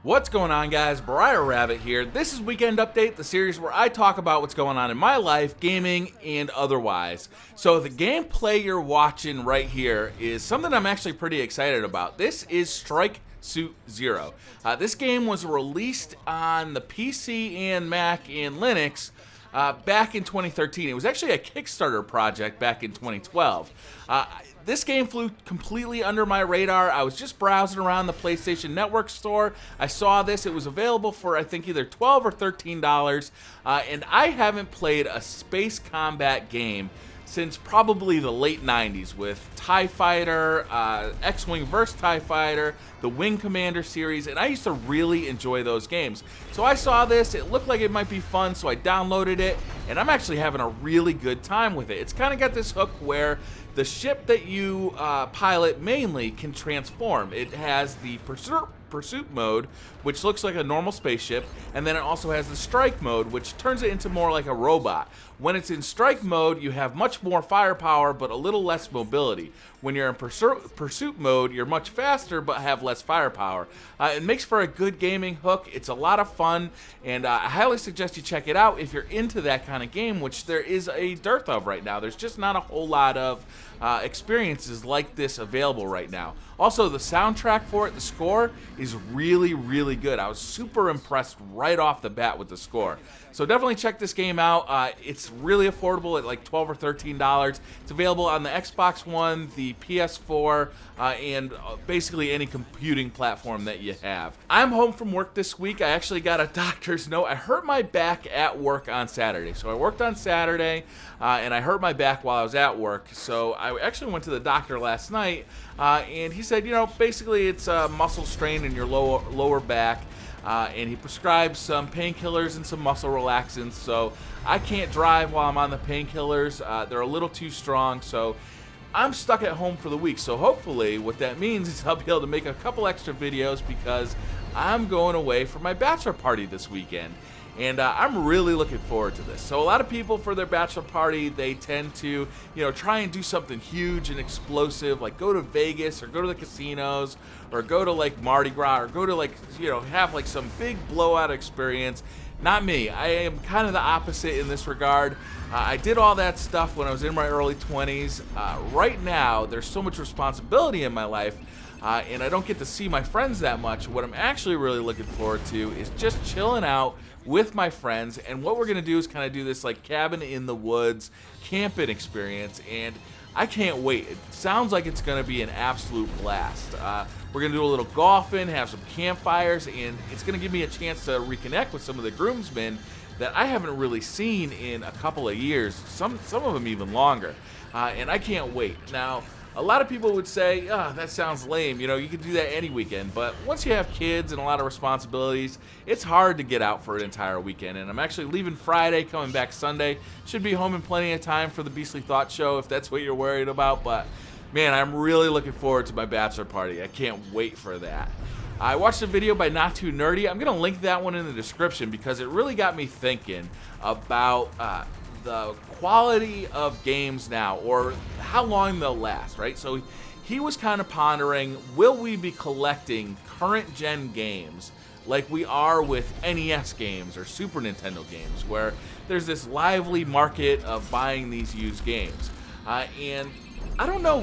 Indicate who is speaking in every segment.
Speaker 1: What's going on, guys? BriarRabbit here. This is Weekend Update, the series where I talk about what's going on in my life, gaming and otherwise. So the gameplay you're watching right here is something I'm actually pretty excited about. This is Strike Suit Zero. This game was released on the PC and Mac and Linux back in 2013. It was actually a Kickstarter project back in 2012. This game flew completely under my radar. I was just browsing around the PlayStation Network store. I saw this. It was available for, I think, either $12 or $13. And I haven't played a space combat game since probably the late 90s with TIE Fighter, X-Wing vs. TIE Fighter, the Wing Commander series, and I used to really enjoy those games. So I saw this, it looked like it might be fun, so I downloaded it, and I'm actually having a really good time with it. It's kind of got this hook where the ship that you pilot mainly can transform. It has the pursuit mode, which looks like a normal spaceship, and then it also has the strike mode, which turns it into more like a robot. When it's in strike mode, you have much more firepower but a little less mobility. When you're in pursuit mode, you're much faster but have less firepower. It makes for a good gaming hook. It's a lot of fun, and I highly suggest you check it out if you're into that kind of game, which there is a dearth of right now. There's just not a whole lot of experiences like this available right now. Also, the soundtrack for it, the score, is really, really good. I was super impressed right off the bat with the score. So definitely check this game out. It's really affordable at like $12 or $13. It's available on the Xbox One, the PS4, and basically any computing platform that you have. I'm home from work this week. I actually got a doctor's note. I hurt my back at work on Saturday. So I worked on Saturday, and I hurt my back while I was at work. So I actually went to the doctor last night, and he said, you know, basically it's a muscle strain in your lower back. And he prescribed some painkillers and some muscle relaxants, so I can't drive while I'm on the painkillers. They're a little too strong, so I'm stuck at home for the week. So hopefully what that means is I'll be able to make a couple extra videos because I'm going away for my bachelor party this weekend. And I'm really looking forward to this. So a lot of people for their bachelor party, they tend to, you know, try and do something huge and explosive, like go to Vegas or go to the casinos or go to like Mardi Gras or go to like, you know, have like some big blowout experience. Not me. I am kind of the opposite in this regard. I did all that stuff when I was in my early 20s. Right now, there's so much responsibility in my life, and I don't get to see my friends that much. What I'm actually really looking forward to is just chilling out with my friends, and what we're gonna do is kind of do this like cabin in the woods camping experience, and I can't wait. It sounds like it's gonna be an absolute blast. We're gonna do a little golfing, have some campfires, and it's gonna give me a chance to reconnect with some of the groomsmen that I haven't really seen in a couple of years, some of them even longer, and I can't wait. Now, a lot of people would say, oh, that sounds lame, you know, you can do that any weekend, but once you have kids and a lot of responsibilities, it's hard to get out for an entire weekend, and I'm actually leaving Friday, coming back Sunday. Should be home in plenty of time for the Beastly Thought Show if that's what you're worried about, but man, I'm really looking forward to my bachelor party. I can't wait for that. I watched a video by Not Too Nerdy. I'm going to link that one in the description because it really got me thinking about the quality of games now, or how long they'll last, right? So he was kind of pondering, will we be collecting current gen games like we are with NES games or Super Nintendo games, where there's this lively market of buying these used games? And I don't know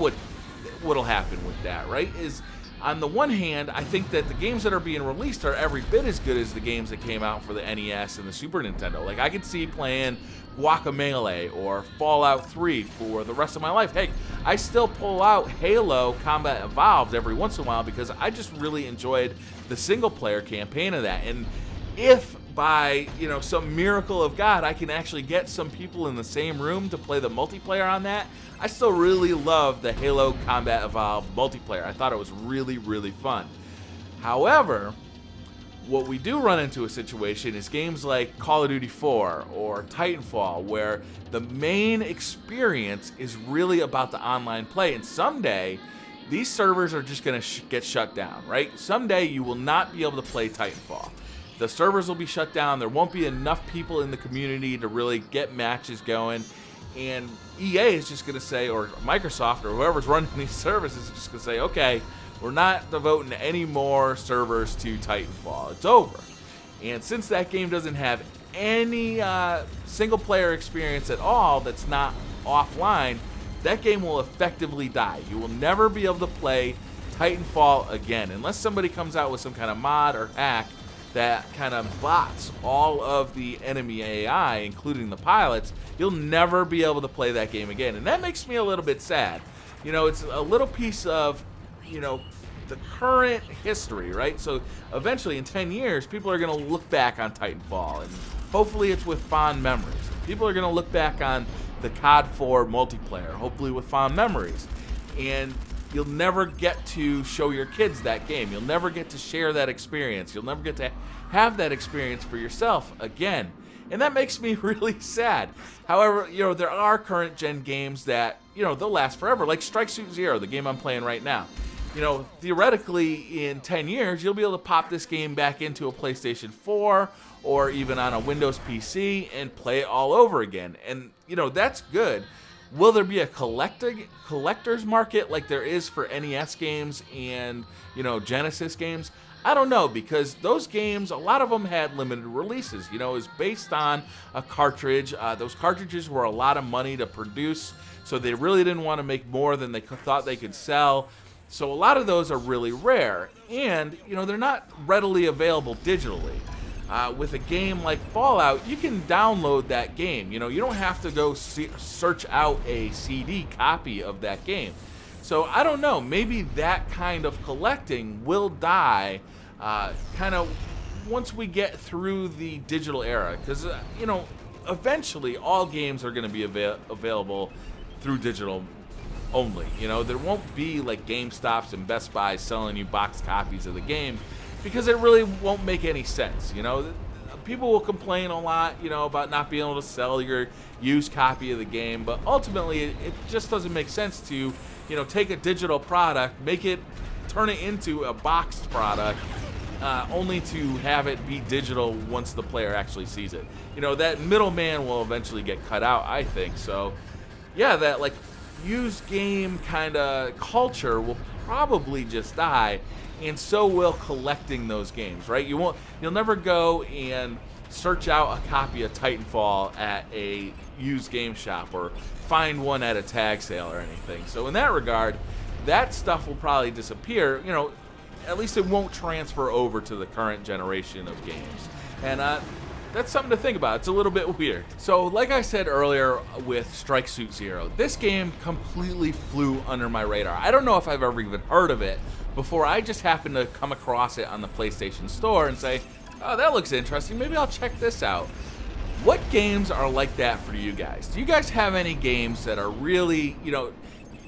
Speaker 1: what'll happen with that, right? Is on the one hand, I think that the games that are being released are every bit as good as the games that came out for the NES and the Super Nintendo. Like, I could see playing Guacamelee or Fallout 3 for the rest of my life. Hey, I still pull out Halo Combat Evolved every once in a while because I just really enjoyed the single-player campaign of that. And if by, you know, some miracle of God I can actually get some people in the same room to play the multiplayer on that, I still really love the Halo Combat Evolved multiplayer. I thought it was really, really fun. However, what we do run into a situation is games like Call of Duty 4 or Titanfall, where the main experience is really about the online play, and someday these servers are just going to get shut down, right? Someday you will not be able to play Titanfall. The servers will be shut down. There won't be enough people in the community to really get matches going, and EA is just going to say, or Microsoft or whoever's running these services is just going to say, okay, We're not devoting any more servers to Titanfall. It's over. And since that game doesn't have any single player experience at all that's not offline, that game will effectively die. You will never be able to play Titanfall again unless somebody comes out with some kind of mod or hack that kind of bots all of the enemy AI, including the pilots. You'll never be able to play that game again, and that makes me a little bit sad. You know, it's a little piece of, you know, the current history, right? So eventually in 10 years, people are going to look back on Titanfall, and hopefully it's with fond memories. People are going to look back on the COD 4 multiplayer, hopefully with fond memories. And you'll never get to show your kids that game. You'll never get to share that experience. You'll never get to have that experience for yourself again. And that makes me really sad. However, you know, there are current gen games that, you know, they'll last forever, like Strike Suit Zero, the game I'm playing right now. You know, theoretically, in 10 years, you'll be able to pop this game back into a PlayStation 4 or even on a Windows PC and play it all over again. And, you know, that's good. Will there be a collector's market like there is for NES games and, you know, Genesis games? I don't know, because those games, a lot of them had limited releases. You know, it was based on a cartridge. Those cartridges were a lot of money to produce, so they really didn't want to make more than they thought they could sell. So a lot of those are really rare, and, you know, they're not readily available digitally. With a game like Fallout, you can download that game. You know, you don't have to go search out a CD copy of that game. So I don't know, maybe that kind of collecting will die kind of once we get through the digital era. Because, you know, eventually all games are going to be available through digital only. You know, there won't be like GameStops and Best Buy selling you boxed copies of the game, because it really won't make any sense. You know, people will complain a lot, you know, about not being able to sell your used copy of the game, but ultimately it just doesn't make sense to, you know, take a digital product, turn it into a boxed product, only to have it be digital once the player actually sees it. You know, that middleman will eventually get cut out, I think. So yeah, that like used game kind of culture will probably just die, and so will collecting those games, right? You'll never go and search out a copy of Titanfall at a used game shop or find one at a tag sale or anything. So in that regard, that stuff will probably disappear. You know, at least it won't transfer over to the current generation of games. And that's something to think about. It's a little bit weird. So like I said earlier with Strike Suit Zero, this game completely flew under my radar. I don't know if I've ever even heard of it before. I just happened to come across it on the PlayStation Store and say, oh, that looks interesting. Maybe I'll check this out. What games are like that for you guys? Do you guys have any games that are really, you know,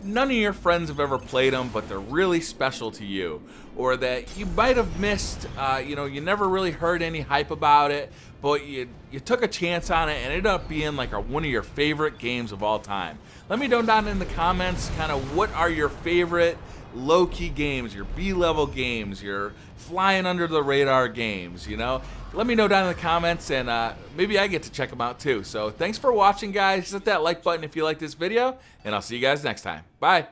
Speaker 1: none of your friends have ever played them, but they're really special to you? Or that you might have missed, you know, you never really heard any hype about it, but you took a chance on it and it ended up being like one of your favorite games of all time. Let me know down in the comments kind of what are your favorite low-key games, your B-level games, your flying under the radar games, you know? Let me know down in the comments, and maybe I get to check them out too. So thanks for watching, guys. Hit that like button if you like this video, and I'll see you guys next time. Bye.